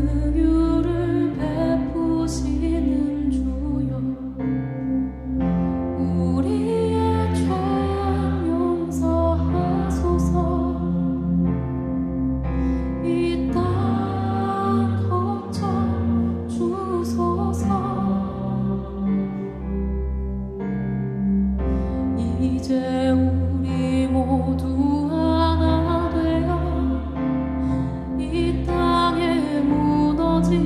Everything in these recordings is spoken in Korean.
긍휼을 베푸시는 주여, 우리의 죄 용서하소서. 이 땅 거쳐 주소서. 이제 우리 모두 하나 되어 이 땅에 무너진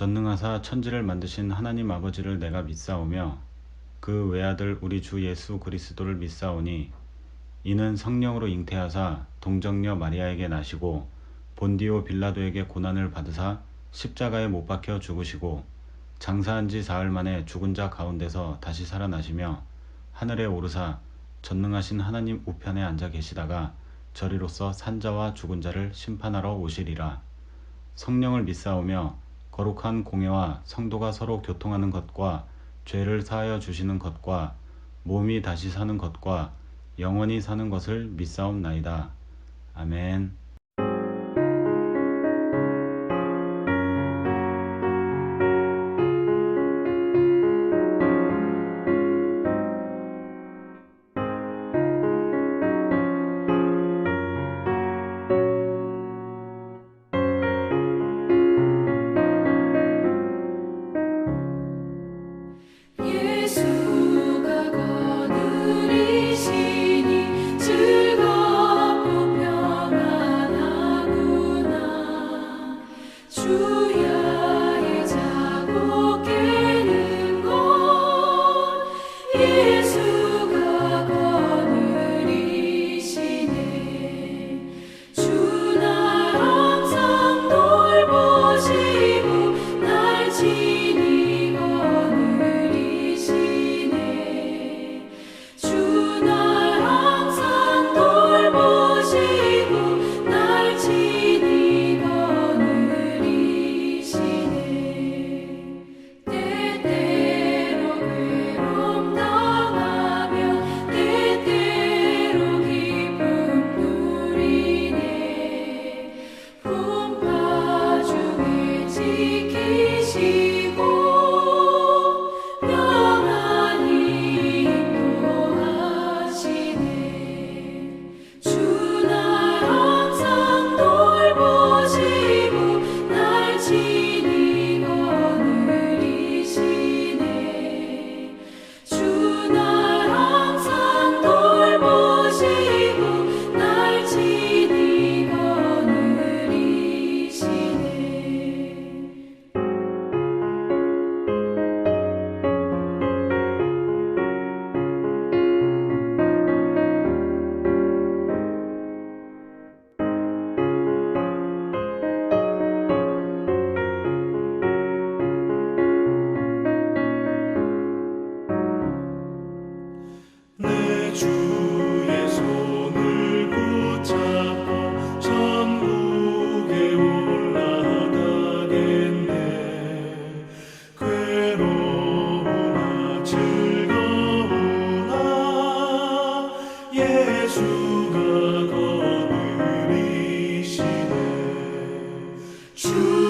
전능하사 천지를 만드신 하나님 아버지를 내가 믿사오며 그 외아들 우리 주 예수 그리스도를 믿사오니 이는 성령으로 잉태하사 동정녀 마리아에게 나시고 본디오 빌라도에게 고난을 받으사 십자가에 못 박혀 죽으시고 장사한 지 사흘 만에 죽은 자 가운데서 다시 살아나시며 하늘에 오르사 전능하신 하나님 우편에 앉아 계시다가 저리로서 산자와 죽은 자를 심판하러 오시리라. 성령을 믿사오며 거룩한 공회와 성도가 서로 교통하는 것과 죄를 사하여 주시는 것과 몸이 다시 사는 것과 영원히 사는 것을 믿사옵나이다. 아멘. 예수가 거느리시니 즐겁고 평안하구나. 주야의 자고 깨는 것 예수가 거느리시네. 주 날 항상 돌보시고 날 친히 거느리시네. 주 날 항상 돌보시고 날 친히 거느리시네. 때때로 괴로움 당하며 때때로 기쁨 누리네. 풍파 중에 지키시고 평안히 인도하시네. 주 날 항상 돌보시고 날 친히 거느리시네. 주 날 항상 돌보시고 날 친히 거느리시네. 내 주의 손을 붙잡고 천국에 올라가겠네. 괴로우나 즐거우나 예수가 거느리시네. 주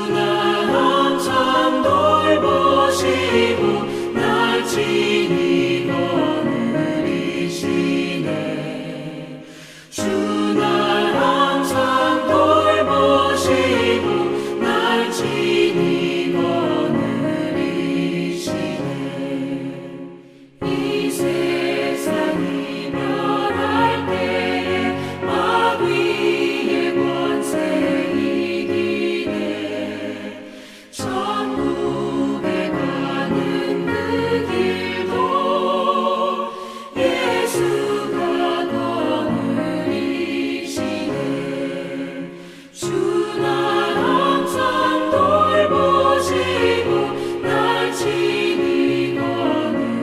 날 항상 돌보시고 날 친히 거느리시네. 주 날 항상 돌보시고 날 친히 거느리시네. 이 세상 이별할 때에 마귀의 권세 이기네. 천국에 가는 그 길도 예수가 거느리시네. 주 날 항상 돌보시고 날 친히 거느리시네.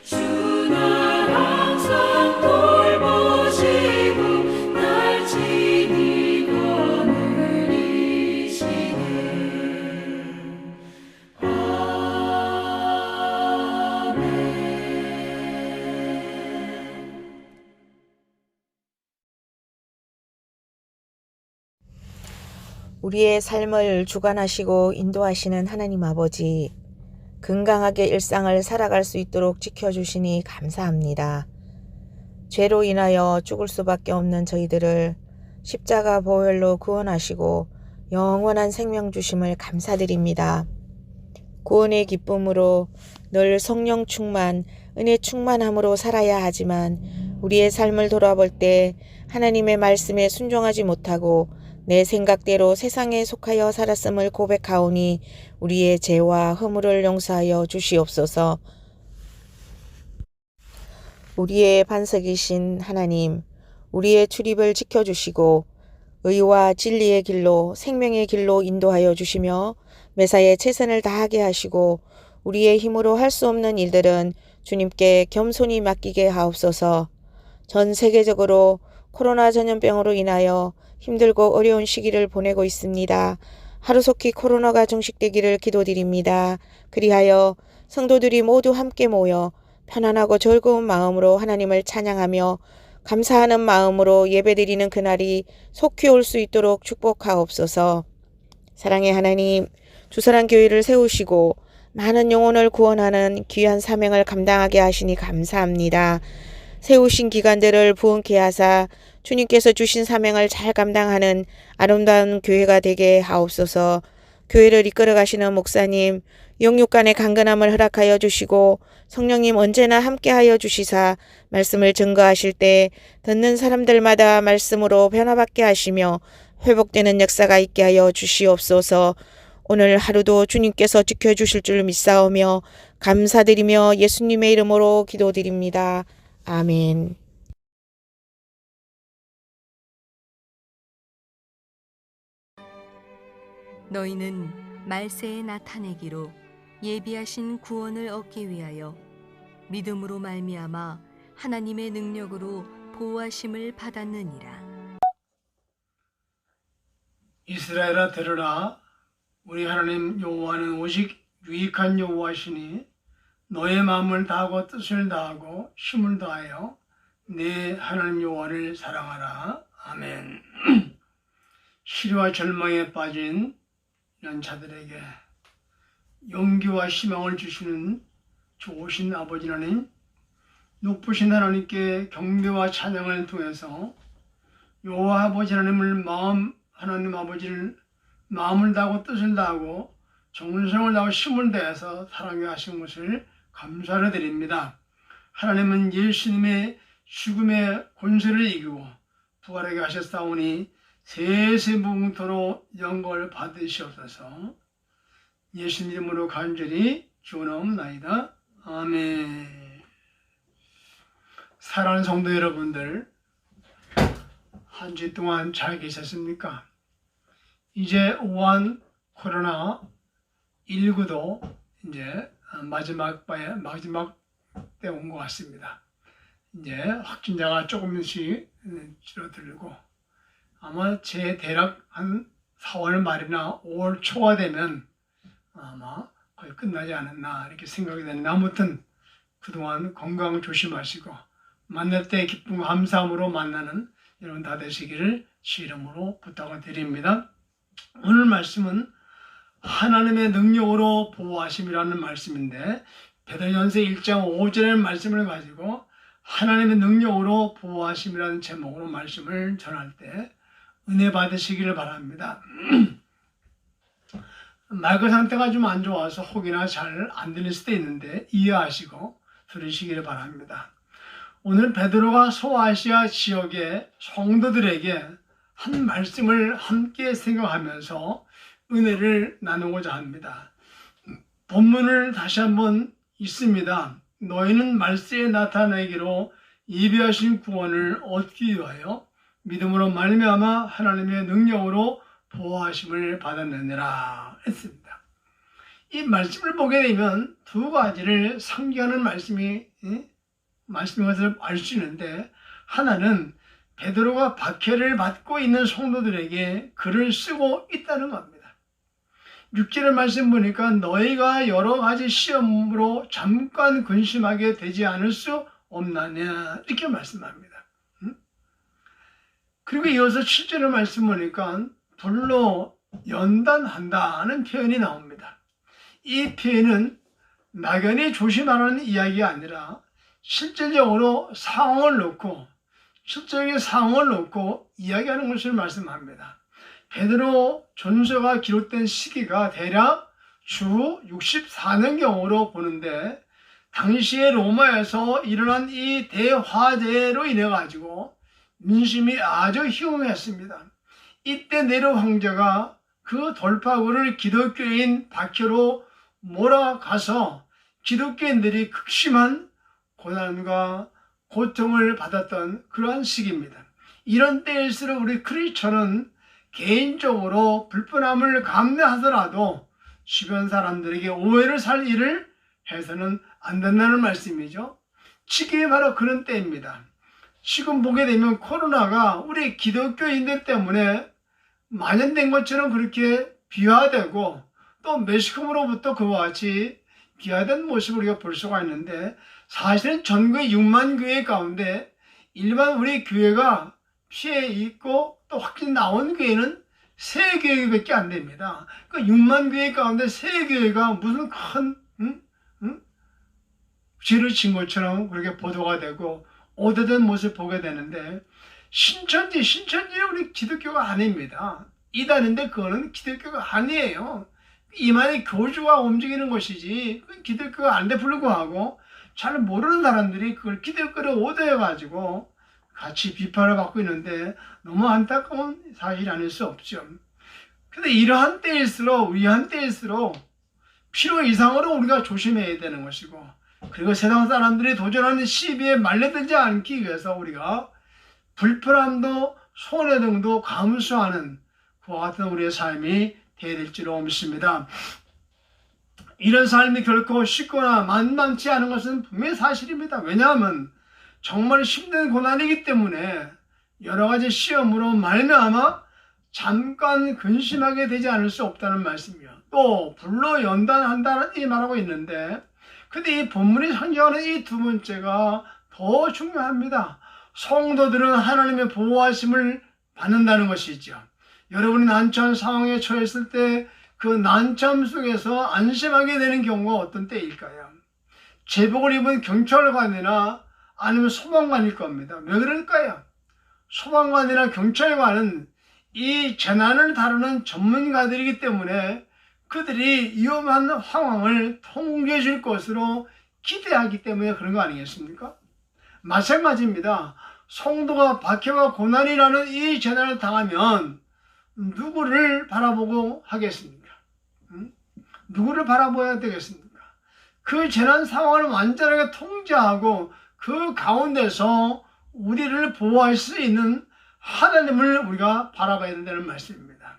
주 날 항상 돌보시고 날 친히 거느리시네. 우리의 삶을 주관하시고 인도하시는 하나님 아버지, 건강하게 일상을 살아갈 수 있도록 지켜주시니 감사합니다. 죄로 인하여 죽을 수밖에 없는 저희들을 십자가 보혈로 구원하시고 영원한 생명 주심을 감사드립니다. 구원의 기쁨으로 늘 성령 충만, 은혜 충만함으로 살아야 하지만 우리의 삶을 돌아볼 때 하나님의 말씀에 순종하지 못하고 내 생각대로 세상에 속하여 살았음을 고백하오니 우리의 죄와 허물을 용서하여 주시옵소서. 우리의 반석이신 하나님, 우리의 출입을 지켜주시고 의와 진리의 길로 생명의 길로 인도하여 주시며 매사에 최선을 다하게 하시고 우리의 힘으로 할 수 없는 일들은 주님께 겸손히 맡기게 하옵소서. 전 세계적으로 코로나 전염병으로 인하여 힘들고 어려운 시기를 보내고 있습니다. 하루속히 코로나가 종식되기를 기도드립니다. 그리하여 성도들이 모두 함께 모여 편안하고 즐거운 마음으로 하나님을 찬양하며 감사하는 마음으로 예배드리는 그날이 속히 올 수 있도록 축복하옵소서. 사랑의 하나님, 주사랑 교회를 세우시고 많은 영혼을 구원하는 귀한 사명을 감당하게 하시니 감사합니다. 세우신 기관들을 부흥케 하사 주님께서 주신 사명을 잘 감당하는 아름다운 교회가 되게 하옵소서. 교회를 이끌어 가시는 목사님, 영육간의 강건함을 허락하여 주시고 성령님 언제나 함께하여 주시사 말씀을 증거하실 때 듣는 사람들마다 말씀으로 변화받게 하시며 회복되는 역사가 있게 하여 주시옵소서. 오늘 하루도 주님께서 지켜주실 줄 믿사오며 감사드리며 예수님의 이름으로 기도드립니다. 아멘. 너희는 말세에 나타내기로 예비하신 구원을 얻기 위하여 믿음으로 말미암아 하나님의 능력으로 보호하심을 받았느니라. 이스라엘아 들으라. 우리 하나님 여호와는 오직 유익한 여호와시니 너의 마음을 다하고 뜻을 다하고 힘을 다하여 내 하나님 여호와를 사랑하라. 아멘. 시리와 절망에 빠진 이런 자들에게 용기와 희망을 주시는 좋으신 아버지 하나님, 높으신 하나님께 경배와 찬양을 통해서 여호와 아버지 하나님을 하나님 아버지를 마음을 다하고 뜻을 다하고 정성을 다하고 힘을 다해서 사랑해 하신 것을 감사를 드립니다. 하나님은 예수님의 죽음의 권세를 이기고 부활하게 하셨사오니 세세무궁토로 영광을 받으시옵소서. 예수님 이름으로 간절히 기원하옵나이다. 아멘. 사랑하는 성도 여러분들, 한 주 동안 잘 계셨습니까? 이제 우한 코로나19도 이제 마지막 때 온 것 같습니다. 이제 확진자가 조금씩 줄어들고 아마 제 대략 한 4월 말이나 5월 초가 되면 아마 거의 끝나지 않았나 이렇게 생각이 되는데, 아무튼 그동안 건강 조심하시고 만날 때 기쁨 감사함으로 만나는 여러분 다 되시기를 주 이름으로 부탁을 드립니다. 오늘 말씀은 하나님의 능력으로 보호하심이라는 말씀인데, 베드로전서 1장 5절의 말씀을 가지고 하나님의 능력으로 보호하심이라는 제목으로 말씀을 전할 때 은혜 받으시기를 바랍니다. 마이크 상태가 좀 안 좋아서 혹이나 잘 안 들릴 수도 있는데 이해하시고 들으시기를 바랍니다. 오늘 베드로가 소아시아 지역의 성도들에게 한 말씀을 함께 생각하면서 은혜를 나누고자 합니다. 본문을 다시 한번 읽습니다. 너희는 말세에 나타내기로 예비하신 구원을 얻기 위하여 믿음으로 말미암아 하나님의 능력으로 보호하심을 받았느니라 했습니다. 이 말씀을 보게 되면 두 가지를 상기하는 말씀인 것을 알 수 있는데, 하나는 베드로가 박해를 받고 있는 성도들에게 글을 쓰고 있다는 겁니다. 6절의 말씀 보니까 너희가 여러 가지 시험으로 잠깐 근심하게 되지 않을 수 없나냐 이렇게 말씀합니다. 그리고 이어서 7절의 말씀 보니까 불로 연단한다는 표현이 나옵니다. 이 표현은 막연히 조심하라는 이야기가 아니라 실질적으로 실제적인 상황을 놓고 이야기하는 것을 말씀합니다. 베드로 전서가 기록된 시기가 대략 주 64년경으로 보는데, 당시에 로마에서 일어난 이 대화재로 인해 가지고 민심이 아주 희롱했습니다. 이때 네로 황제가 그 돌파구를 기독교인 박해로 몰아가서 기독교인들이 극심한 고난과 고통을 받았던 그러한 시기입니다. 이런 때일수록 우리 크리스천은 개인적으로 불편함을 감내하더라도 주변 사람들에게 오해를 살 일을 해서는 안 된다는 말씀이죠. 지금이 바로 그런 때입니다. 지금 보게 되면 코로나가 우리 기독교인들 때문에 만연된 것처럼 그렇게 비화되고 또 매스컴으로부터 그와 같이 비화된 모습을 우리가 볼 수가 있는데, 사실은 전국의 6만 교회 가운데 일반 우리 교회가 피해 있고 또 확진 나온 교회는 3교회밖에 안 됩니다. 그 6만 교회 가운데 3교회가 무슨 큰 죄를 진 것처럼 그렇게 보도가 되고 오래된 모습을 보게 되는데, 신천지는 우리 기독교가 아닙니다. 이단인데 그거는 기독교가 아니에요. 이만희 교주가 움직이는 것이지 기독교가 아닌데 불구하고 잘 모르는 사람들이 그걸 기독교를 오도해가지고 같이 비판을 받고 있는데 너무 안타까운 사실이 아닐 수 없죠. 근데 이러한 때일수록, 위한 때일수록 필요 이상으로 우리가 조심해야 되는 것이고, 그리고 세상 사람들이 도전하는 시비에 말려들지 않기 위해서 우리가 불편함도 손해등도 감수하는 그와 같은 우리의 삶이 되어야 될지로 믿습니다. 이런 삶이 결코 쉽거나 만만치 않은 것은 분명히 사실입니다. 왜냐하면 정말 힘든 고난이기 때문에 여러 가지 시험으로 말미암아 잠깐 근심하게 되지 않을 수 없다는 말씀이요. 또 불로 연단한다는 이 말하고 있는데, 근데 이 본문이 상징하는 이 두 번째가 더 중요합니다. 성도들은 하나님의 보호하심을 받는다는 것이죠. 여러분이 난처한 상황에 처했을 때 그 난처함 속에서 안심하게 되는 경우가 어떤 때일까요? 제복을 입은 경찰관이나 아니면 소방관일 겁니다. 왜 그럴까요? 소방관이나 경찰관은 이 재난을 다루는 전문가들이기 때문에 그들이 위험한 상황을 통제해 줄 것으로 기대하기 때문에 그런 거 아니겠습니까? 마찬가지입니다. 성도가 박해와 고난이라는 이 재난을 당하면 누구를 바라보고 하겠습니까? 누구를 바라봐야 되겠습니까? 그 재난 상황을 완전하게 통제하고 그 가운데서 우리를 보호할 수 있는 하나님을 우리가 바라봐야 된다는 말씀입니다.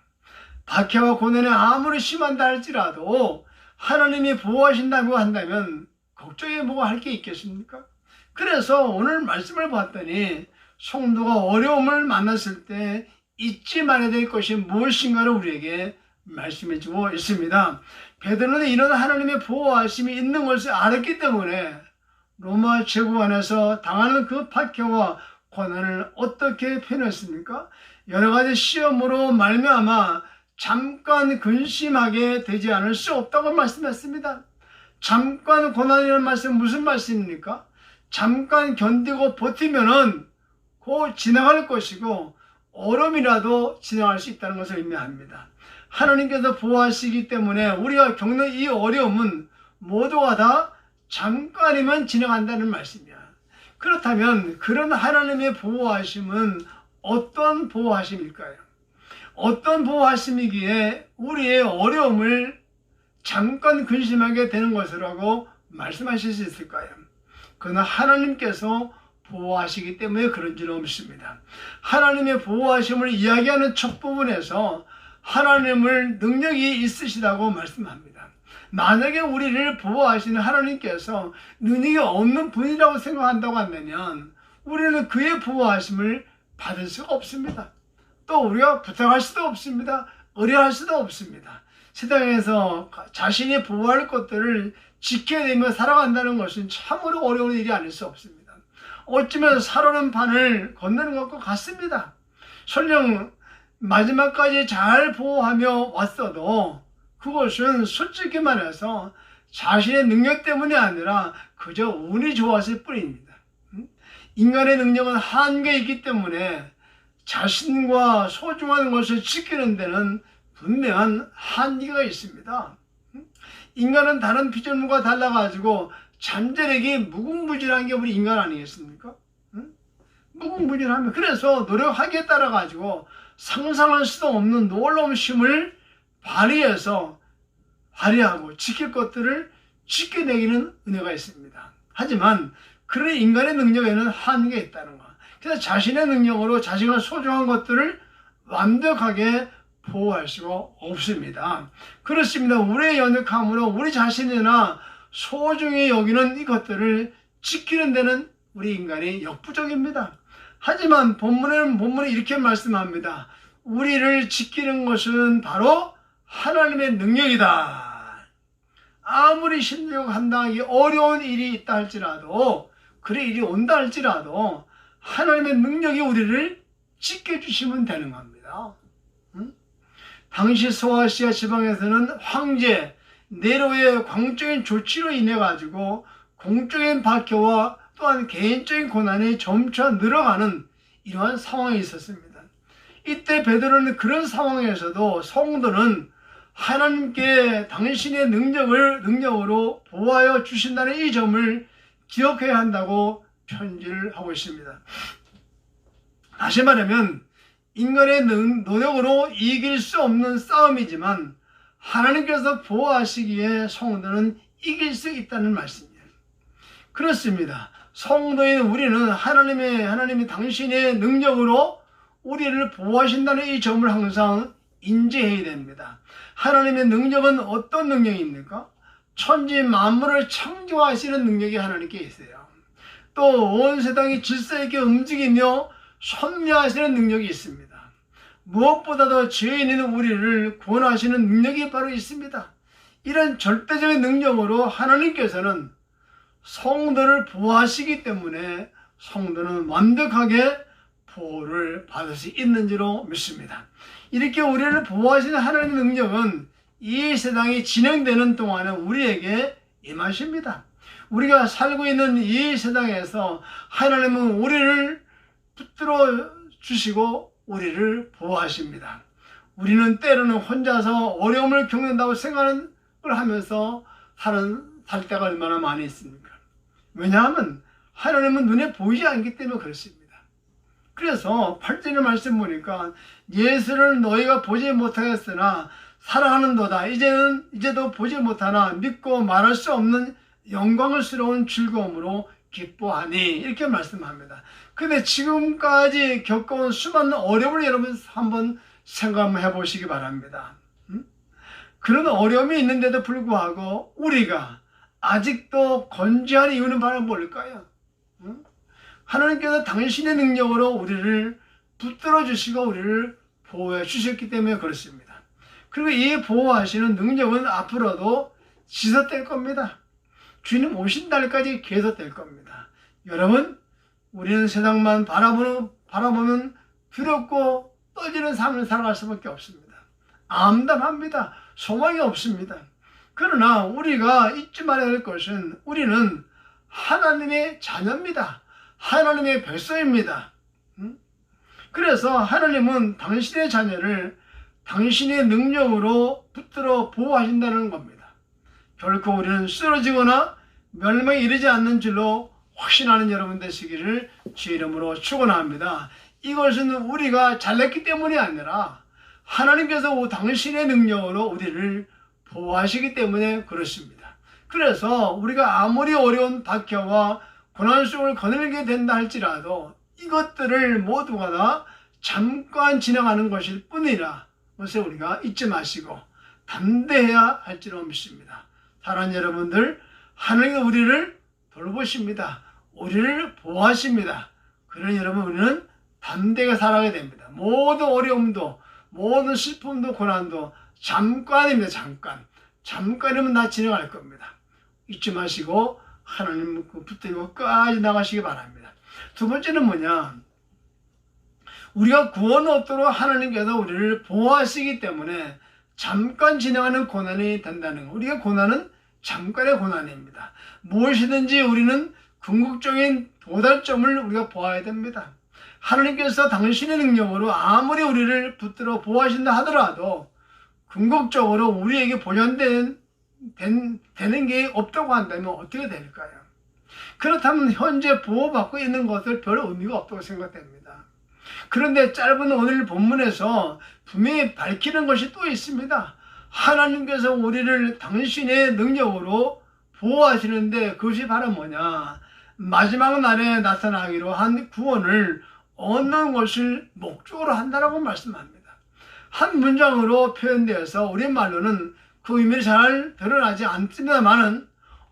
박해와 고난이 아무리 심한다 할지라도 하나님이 보호하신다고 한다면 걱정이 뭐가 할 게 있겠습니까? 그래서 오늘 말씀을 봤더니 성도가 어려움을 만났을 때 잊지 말아야 될 것이 무엇인가를 우리에게 말씀해 주고 있습니다. 베드로는 이런 하나님의 보호하심이 있는 것을 알았기 때문에 로마 제국안에서 당하는 그 박해와 고난을 어떻게 표현했습니까? 여러 가지 시험으로 말미암아 잠깐 근심하게 되지 않을 수 없다고 말씀했습니다. 잠깐 고난이라는 말씀은 무슨 말씀입니까? 잠깐 견디고 버티면은 곧 지나갈 것이고 어려움이라도 지나갈 수 있다는 것을 의미합니다. 하나님께서 보호하시기 때문에 우리가 겪는 이 어려움은 모두가 다 잠깐이면 지나간다는 말씀이야. 그렇다면 그런 하나님의 보호하심은 어떤 보호하심일까요? 어떤 보호하심이기에 우리의 어려움을 잠깐 근심하게 되는 것이라고 말씀하실 수 있을까요? 그러나 하나님께서 보호하시기 때문에 그런 줄 믿습니다. 하나님의 보호하심을 이야기하는 첫 부분에서 하나님을 능력이 있으시다고 말씀합니다. 만약에 우리를 보호하시는 하나님께서 능력이 없는 분이라고 생각한다고 한다면 우리는 그의 보호하심을 받을 수가 없습니다. 또 우리가 부탁할 수도 없습니다. 의뢰할 수도 없습니다. 세상에서 자신이 보호할 것들을 지켜내며 살아간다는 것은 참으로 어려운 일이 아닐 수 없습니다. 어쩌면 살아오는 판을 건너는 것과 같습니다. 설령 마지막까지 잘 보호하며 왔어도 그것은 솔직히 말해서 자신의 능력 때문이 아니라 그저 운이 좋았을 뿐입니다. 인간의 능력은 한계가 있기 때문에 자신과 소중한 것을 지키는 데는 분명한 한계가 있습니다. 인간은 다른 피조물과 달라가지고 잠재력이 무궁무진한 게 우리 인간 아니겠습니까? 무궁무진하면 그래서 노력하기에 따라 가지고 상상할 수도 없는 놀라운 힘을 발휘하고 지킬 것들을 지켜내기는 은혜가 있습니다. 하지만 그런 인간의 능력에는 한계가 있다는 것. 그래서 자신의 능력으로 자신과 소중한 것들을 완벽하게 보호할 수가 없습니다. 그렇습니다. 우리의 연약함으로 우리 자신이나 소중히 여기는 이것들을 지키는 데는 우리 인간이 역부족입니다. 하지만 본문에 이렇게 말씀합니다. 우리를 지키는 것은 바로 하나님의 능력이다. 아무리 힘들고 감당하기 어려운 일이 있다 할지라도, 그래 일이 온다 할지라도 하나님의 능력이 우리를 지켜주시면 되는 겁니다. 당시 소아시아 지방에서는 황제 네로의 광적인 조치로 인해 가지고 공적인 박해와 또한 개인적인 고난이 점차 늘어가는 이러한 상황이 있었습니다. 이때 베드로는 그런 상황에서도 성도는 하나님께 당신의 능력으로 보호하여 주신다는 이 점을 기억해야 한다고 편지를 하고 있습니다. 다시 말하면 인간의 노력으로 이길 수 없는 싸움이지만 하나님께서 보호하시기에 성도는 이길 수 있다는 말씀이에요. 그렇습니다. 성도인 우리는 하나님이 당신의 능력으로 우리를 보호하신다는 이 점을 항상 인지해야 됩니다. 하나님의 능력은 어떤 능력입니까? 천지 만물을 창조하시는 능력이 하나님께 있어요. 또 온 세상이 질서 있게 움직이며 섭리하시는 능력이 있습니다. 무엇보다도 죄인 있는 우리를 구원하시는 능력이 바로 있습니다. 이런 절대적인 능력으로 하나님께서는 성도를 보호하시기 때문에 성도는 완벽하게 보호를 받을 수 있는 줄로 믿습니다. 이렇게 우리를 보호하시는 하나님의 능력은 이 세상이 진행되는 동안에 우리에게 임하십니다. 우리가 살고 있는 이 세상에서 하나님은 우리를 붙들어 주시고 우리를 보호하십니다. 우리는 때로는 혼자서 어려움을 겪는다고 생각을 하면서 살 때가 얼마나 많이 있습니까? 왜냐하면 하나님은 눈에 보이지 않기 때문에 그렇습니다. 그래서 8절의 말씀 보니까 예수를 너희가 보지 못하였으나 사랑하는도다. 이제도 보지 못하나 믿고 말할 수 없는 영광스러운 즐거움으로 기뻐하니, 이렇게 말씀합니다. 근데 지금까지 겪어온 수많은 어려움을 여러분 한번 생각 해보시기 바랍니다. 그런 어려움이 있는데도 불구하고 우리가 아직도 건재한 이유는 바로 뭘까요? 하나님께서 당신의 능력으로 우리를 붙들어 주시고 우리를 보호해 주셨기 때문에 그렇습니다. 그리고 이 보호하시는 능력은 앞으로도 지속될 겁니다. 주님 오신 날까지 계속될 겁니다. 여러분, 우리는 세상만 바라보면 두렵고 떨리는 삶을 살아갈 수밖에 없습니다. 암담합니다. 소망이 없습니다. 그러나 우리가 잊지 말아야 할 것은 우리는 하나님의 자녀입니다. 하나님의 백성입니다. 그래서 하나님은 당신의 자녀를 당신의 능력으로 붙들어 보호하신다는 겁니다. 결코 우리는 쓰러지거나 멸망에 이르지 않는 줄로 확신하는 여러분 되시기를 주의 이름으로 축원합니다. 이것은 우리가 잘났기 때문이 아니라 하나님께서 당신의 능력으로 우리를 보호하시기 때문에 그렇습니다. 그래서 우리가 아무리 어려운 박해와 고난 속을 거닐게 된다 할지라도 이것들을 모두가 다 잠깐 지나가는 것일 뿐이라 그것을 우리가 잊지 마시고 담대해야 할 줄로 믿습니다. 사랑하는 여러분들, 하나님은 우리를 돌보십니다. 우리를 보호하십니다. 그러니 여러분, 우리는 담대하게 살아가야 됩니다. 모든 어려움도, 모든 슬픔도, 고난도 잠깐입니다. 잠깐이면 다 지나갈 겁니다. 잊지 마시고 하나님 붙들고 끝까지 나가시기 바랍니다. 두 번째는 뭐냐? 우리가 구원 얻도록 하나님께서 우리를 보호하시기 때문에 잠깐 진행하는 고난이 된다는 것. 우리가 고난은 잠깐의 고난입니다. 무엇이든지 우리는 궁극적인 도달점을 우리가 보아야 됩니다. 하나님께서 당신의 능력으로 아무리 우리를 붙들어 보호하신다 하더라도 궁극적으로 우리에게 보존되는 게 없다고 한다면 어떻게 될까요? 그렇다면 현재 보호받고 있는 것을 별 의미가 없다고 생각됩니다. 그런데 짧은 오늘 본문에서 분명히 밝히는 것이 또 있습니다. 하나님께서 우리를 당신의 능력으로 보호하시는데 그것이 바로 뭐냐? 마지막 날에 나타나기로 한 구원을 얻는 것을 목적으로 한다라고 말씀합니다. 한 문장으로 표현되어서 우리말로는 그 의미를 잘 드러나지 않습니다만은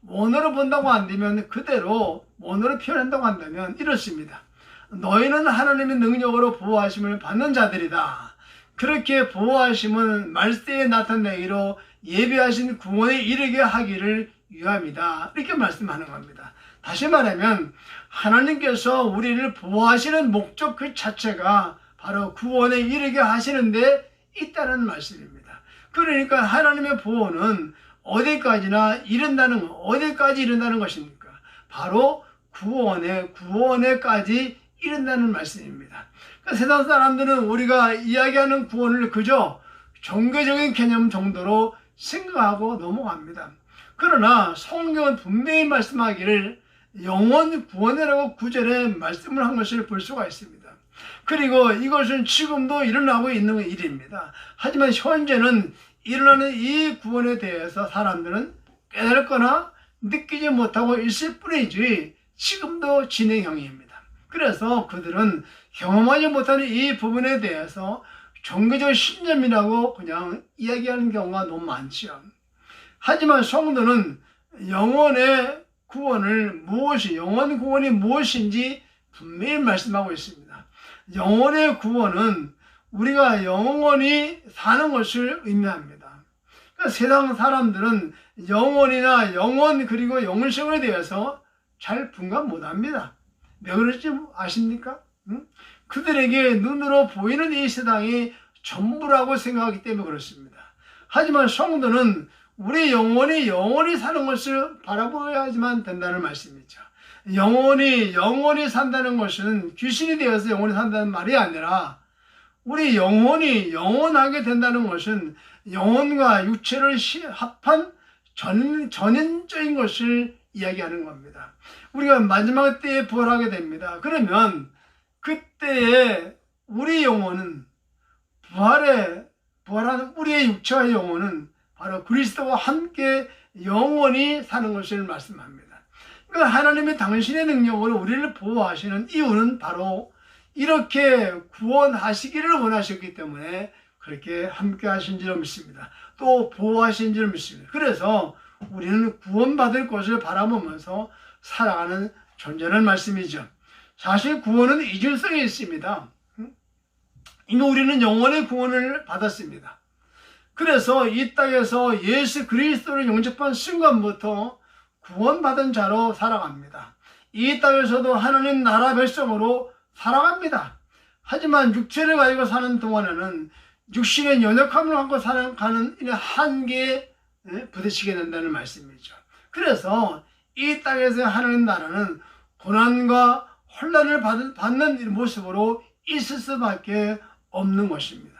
원어로 본다고 한다면 그대로 원어로 표현한다고 한다면 이렇습니다. 너희는 하나님의 능력으로 보호하심을 받는 자들이다. 그렇게 보호하심은 말세에 나타내기로 예비하신 구원에 이르게 하기를 위함이다. 이렇게 말씀하는 겁니다. 다시 말하면 하나님께서 우리를 보호하시는 목적 그 자체가 바로 구원에 이르게 하시는데 있다는 말씀입니다. 그러니까 하나님의 보호는 어디까지 이른다는 것입니까? 바로 구원에까지 이른다는 말씀입니다. 그러니까 세상 사람들은 우리가 이야기하는 구원을 그저 종교적인 개념 정도로 생각하고 넘어갑니다. 그러나 성경은 분명히 말씀하기를 영원 구원이라고 구절에 말씀을 한 것을 볼 수가 있습니다. 그리고 이것은 지금도 일어나고 있는 일입니다. 하지만 현재는 일어나는 이 구원에 대해서 사람들은 깨달거나 느끼지 못하고 있을 뿐이지 지금도 진행형입니다. 그래서 그들은 경험하지 못하는 이 부분에 대해서 종교적 신념이라고 그냥 이야기하는 경우가 너무 많지요. 하지만 성도는 영원 구원이 무엇인지 분명히 말씀하고 있습니다. 영원의 구원은 우리가 영원히 사는 것을 의미합니다. 그러니까 세상 사람들은 영원이나 영원 그리고 영생에 대해서 잘 분간 못합니다. 왜 그럴지 아십니까? 그들에게 눈으로 보이는 이 세상이 전부라고 생각하기 때문에 그렇습니다. 하지만 성도는 우리 영원히 사는 것을 바라보아야지만 된다는 말씀이죠. 영원히 산다는 것은 귀신이 되어서 영원히 산다는 말이 아니라 우리 영원하게 된다는 것은 영혼과 육체를 합한 전인적인 것을 이야기하는 겁니다. 우리가 마지막 때에 부활하게 됩니다. 그러면 그때에 우리 영혼은 부활한 우리의 육체와 영혼은 바로 그리스도와 함께 영원히 사는 것을 말씀합니다. 그러니까 하나님이 당신의 능력으로 우리를 보호하시는 이유는 바로 이렇게 구원하시기를 원하셨기 때문에 그렇게 함께 하신 줄 믿습니다. 또 보호하신 줄 믿습니다. 그래서 우리는 구원받을 것을 바라보면서 살아가는 존재라는 말씀이죠. 사실 구원은 이중성이 있습니다. 이미 우리는 영원의 구원을 받았습니다. 그래서 이 땅에서 예수 그리스도를 영접한 순간부터 구원받은 자로 살아갑니다. 이 땅에서도 하나님 나라 백성으로 살아갑니다. 하지만 육체를 가지고 사는 동안에는 육신의 연약함을 갖고 살아가는 한계에 부딪히게 된다는 말씀이죠. 그래서 이 땅에서 하나님 나라는 고난과 혼란을 받는 모습으로 있을 수밖에 없는 것입니다.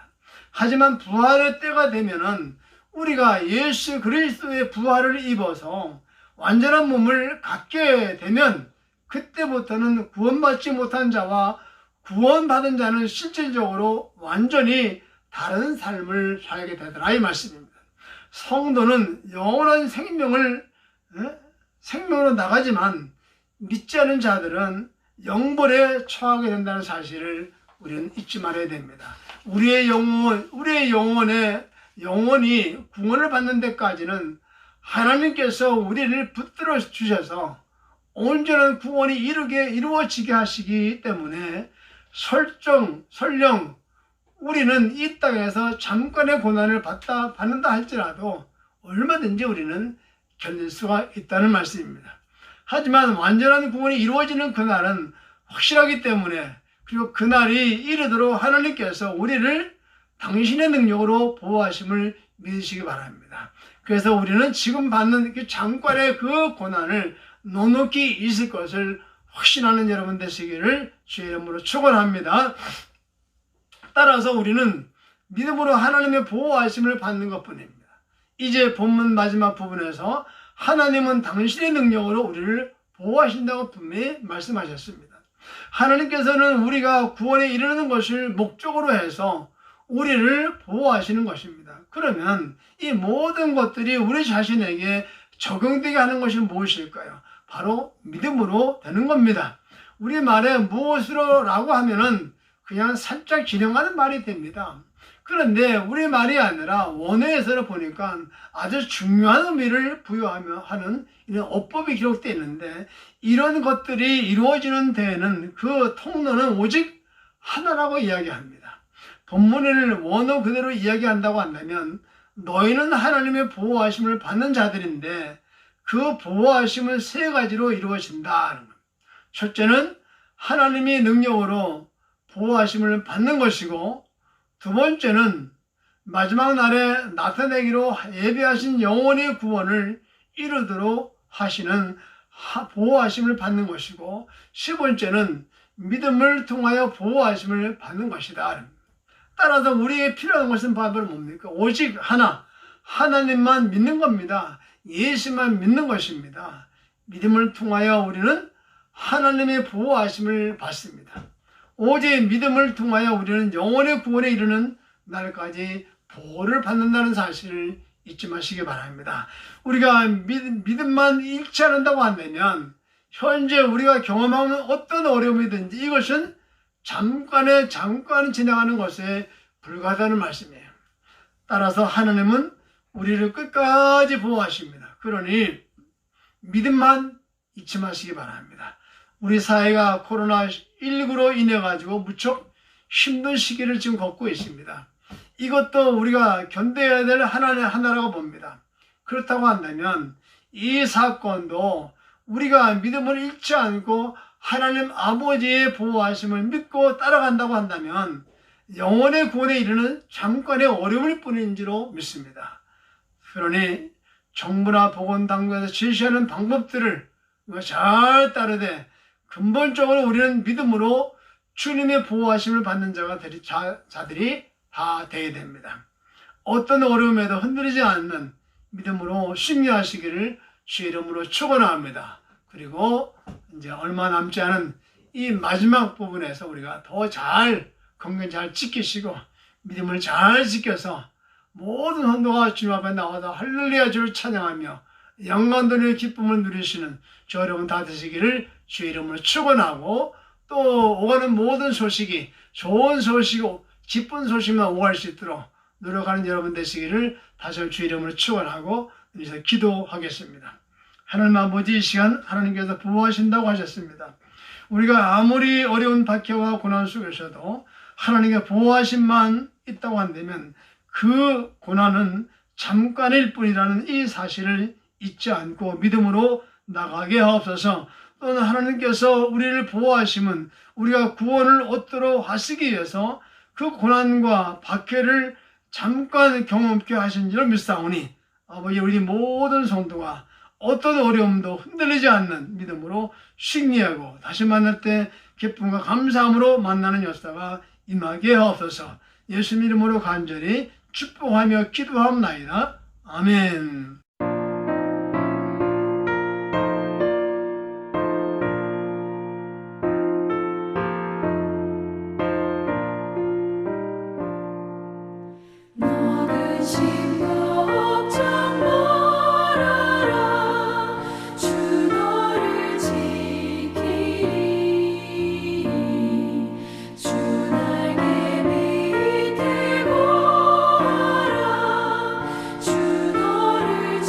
하지만 부활의 때가 되면은 우리가 예수 그리스도의 부활을 입어서 완전한 몸을 갖게 되면 그때부터는 구원받지 못한 자와 구원받은 자는 실질적으로 완전히 다른 삶을 살게 되더라 이 말씀입니다. 성도는 영원한 생명으로 나가지만 믿지 않은 자들은 영벌에 처하게 된다는 사실을 우리는 잊지 말아야 됩니다. 우리의 영혼이 구원을 받는 데까지는 하나님께서 우리를 붙들어 주셔서 온전한 구원이 이루어지게 하시기 때문에 설령 우리는 이 땅에서 잠깐의 고난을 받는다 할지라도 얼마든지 우리는 견딜 수가 있다는 말씀입니다. 하지만 완전한 구원이 이루어지는 그날은 확실하기 때문에 그리고 그날이 이르도록 하나님께서 우리를 당신의 능력으로 보호하심을 믿으시기 바랍니다. 그래서 우리는 지금 받는 잠깐의 그 고난을 넉넉히 있을 것을 확신하는 여러분 되시기를 주의 이름으로 축원합니다. 따라서 우리는 믿음으로 하나님의 보호하심을 받는 것뿐입니다. 이제 본문 마지막 부분에서 하나님은 당신의 능력으로 우리를 보호하신다고 분명히 말씀하셨습니다. 하나님께서는 우리가 구원에 이르는 것을 목적으로 해서 우리를 보호하시는 것입니다. 그러면 이 모든 것들이 우리 자신에게 적용되게 하는 것이 무엇일까요? 바로 믿음으로 되는 겁니다. 우리 말에 무엇으로라고 하면은 그냥 살짝 진행하는 말이 됩니다. 그런데 우리 말이 아니라 원어에서는 보니까 아주 중요한 의미를 부여하며 하는 이런 어법이 기록되어 있는데, 이런 것들이 이루어지는 데에는 그 통로는 오직 하나라고 이야기합니다. 본문을 원어 그대로 이야기한다고 한다면 너희는 하나님의 보호하심을 받는 자들인데 그 보호하심은 세 가지로 이루어진다. 첫째는 하나님의 능력으로 보호하심을 받는 것이고, 두 번째는 마지막 날에 나타내기로 예비하신 영혼의 구원을 이루도록 하시는 보호하심을 받는 것이고, 세 번째는 믿음을 통하여 보호하심을 받는 것이다. 따라서 우리에게 필요한 것은 바로 뭡니까? 오직 하나님만 믿는 겁니다. 예수만 믿는 것입니다. 믿음을 통하여 우리는 하나님의 보호하심을 받습니다. 오직 믿음을 통하여 우리는 영혼의 구원에 이르는 날까지 보호를 받는다는 사실을 잊지 마시기 바랍니다. 우리가 믿음만 잃지 않는다고 한다면 현재 우리가 경험하는 어떤 어려움이든지 이것은 잠깐 지나가는 것에 불과하다는 말씀이에요. 따라서 하나님은 우리를 끝까지 보호하십니다. 그러니 믿음만 잊지 마시기 바랍니다. 우리 사회가 코로나19로 인해 가지고 무척 힘든 시기를 지금 겪고 있습니다. 이것도 우리가 견뎌야 될 하나라고 봅니다. 그렇다고 한다면 이 사건도 우리가 믿음을 잃지 않고 하나님 아버지의 보호하심을 믿고 따라간다고 한다면 영혼의 구원에 이르는 잠깐의 어려움일 뿐인지로 믿습니다. 그러니 정부나 보건당국에서 제시하는 방법들을 잘 따르되 근본적으로 우리는 믿음으로 주님의 보호하심을 받는 자들이 다 되어야 됩니다. 어떤 어려움에도 흔들리지 않는 믿음으로 승리하시기를 주의 이름으로 축원합니다. 그리고 이제 얼마 남지 않은 이 마지막 부분에서 우리가 더 잘 건강 잘 지키시고 믿음을 잘 지켜서 모든 헌도가 주님 앞에 나와서 할렐루야 주를 찬양하며 영광들의 기쁨을 누리시는 저 여러분 다 되시기를 주의 이름으로 축원하고, 또 오가는 모든 소식이 좋은 소식이고 기쁜 소식만 오갈 수 있도록 노력하는 여러분 되시기를 다시 주의 이름으로 축원하고 이제 기도하겠습니다. 하나님 아버지, 이 시간 하나님께서 보호하신다고 하셨습니다. 우리가 아무리 어려운 박해와 고난 속에서도 하나님의 보호하심만 있다고 한다면 그 고난은 잠깐일 뿐이라는 이 사실을 잊지 않고 믿음으로 나가게 하옵소서. 또는 하나님께서 우리를 보호하심은 우리가 구원을 얻도록 하시기 위해서 그 고난과 박해를 잠깐 경험케 하신 줄 믿사오니 아버지, 우리 모든 성도가 어떤 어려움도 흔들리지 않는 믿음으로 승리하고 다시 만날 때 기쁨과 감사함으로 만나는 역사가 임하게 하옵소서. 예수님 이름으로 간절히 축복하며 기도합나이다. 아멘. 너그신 걱정 말아라. 주 너를 지키리. 주 날개 밑에 거하라. 주 너를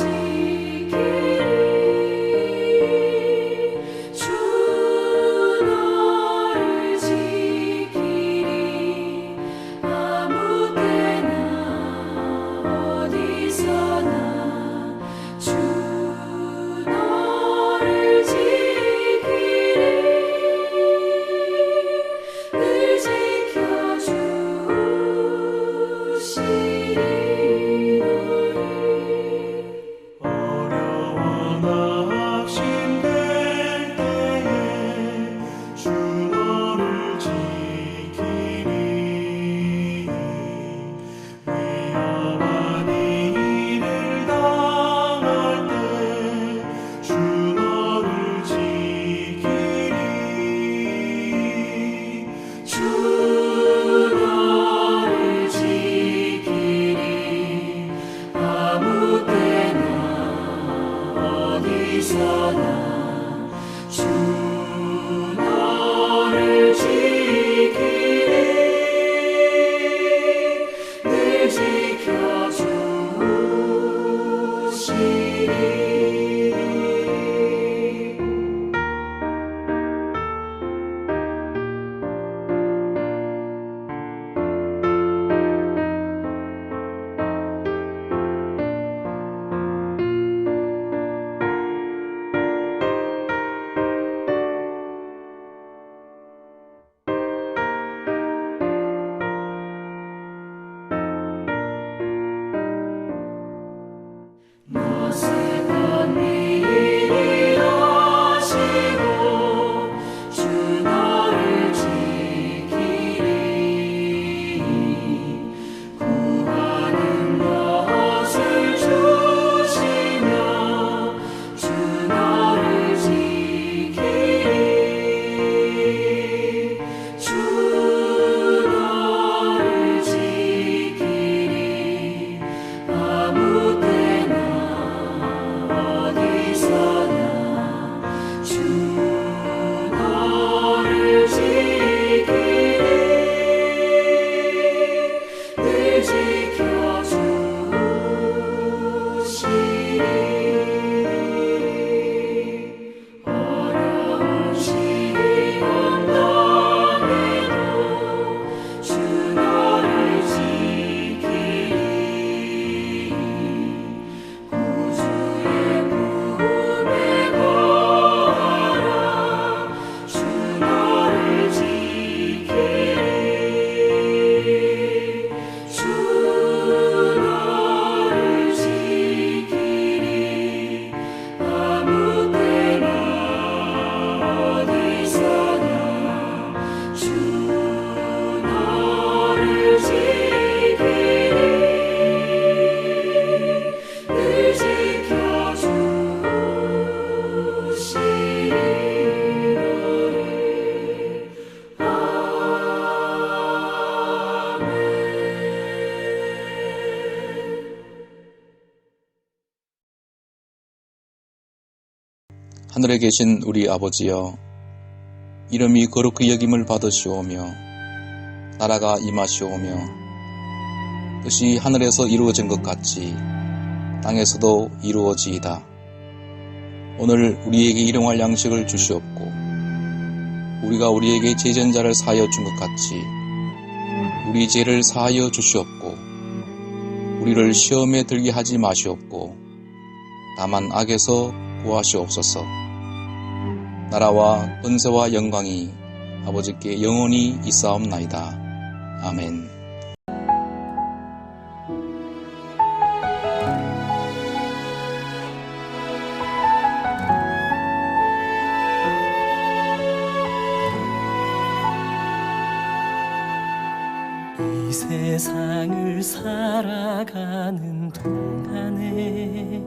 하늘에 계신 우리 아버지여, 이름이 거룩히 여김을 받으시오며 나라가 임하시오며 뜻이 하늘에서 이루어진 것 같이 땅에서도 이루어지이다. 오늘 우리에게 일용할 양식을 주시옵고 우리가 우리에게 죄진 자를 사하여 준 것 같이 우리 죄를 사하여 주시옵고 우리를 시험에 들게 하지 마시옵고 다만 악에서 구하시옵소서. 나라와 권세와 영광이 아버지께 영원히 있사옵나이다. 아멘. 이 세상을 살아가는 동안에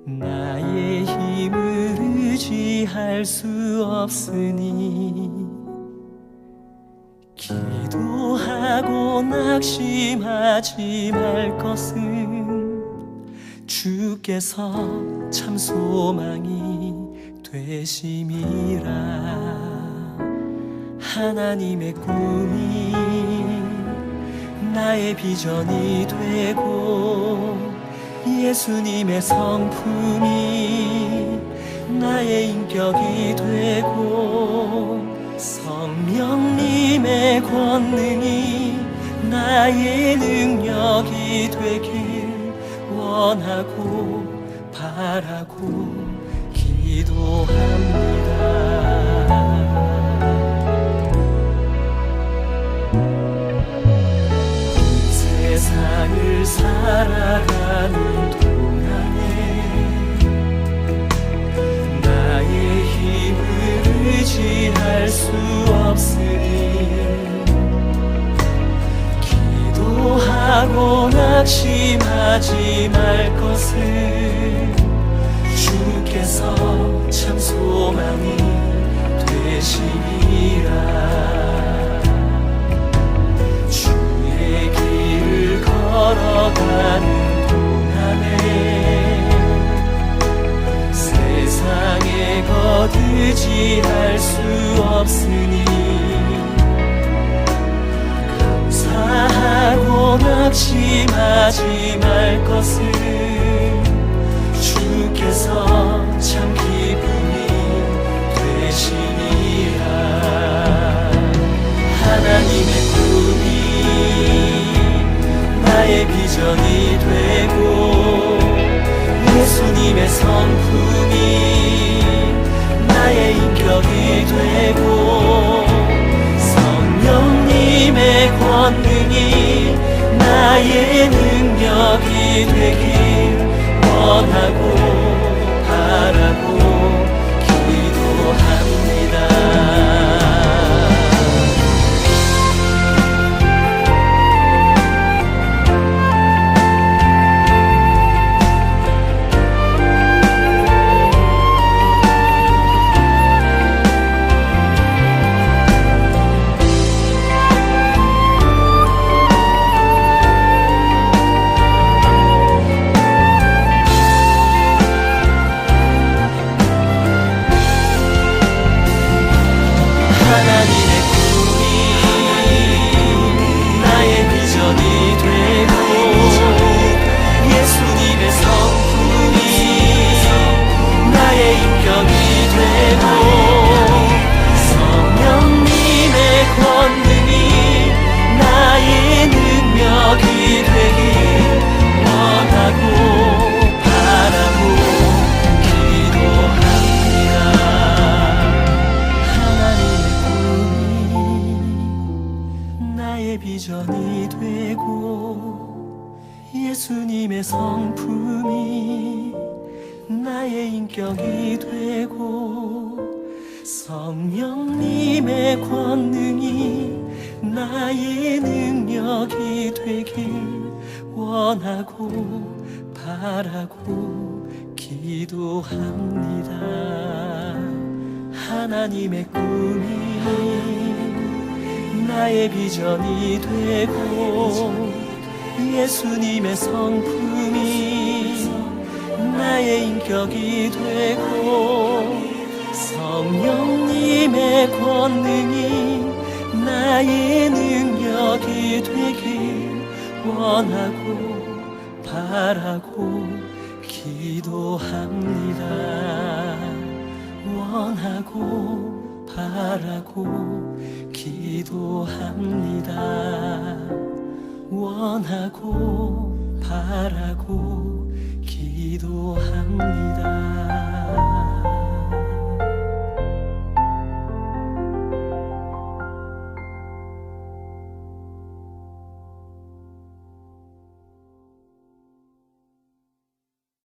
나의 힘을 의지할 수 없으니 기도하고 낙심하지 말 것은 주께서 참 소망이 되심이라. 하나님의 꿈이 나의 비전이 되고 예수님의 성품이 나의 인격이 되고 성령님의 권능이 나의 능력이 되길 원하고 바라고 기도합니다. 세상을 살아가는 동안에 나의 힘을 의지할 수 없으니 기도하고 낙심하지 말 것을 주께서 참 소망이 되시리라. 걸어가는 동안에 세상에 거두지할 수 없으니 감사하고 낙심하지 말 것을 주께서 참 기쁨이 되시니라. 하나님의 꿈이 나의 비전이 되고 예수님의 성품이 나의 인격이 되고 성령님의 권능이 나의 능력이 되길 원하고 바라고 기도합니다. 비전이 되고 예수님의 성품이 나의 인격이 되고 성령님의 권능이 나의 능력이 되길 원하고 바라고 기도합니다. 하나님의 꿈이 나의 비전이 되고 예수님의 성품이 나의 인격이 되고 성령님의 권능이 나의 능력이 되길 원하고 바라고 기도합니다. 원하고 바라고 기도합니다. 원하고 바라고 기도합니다.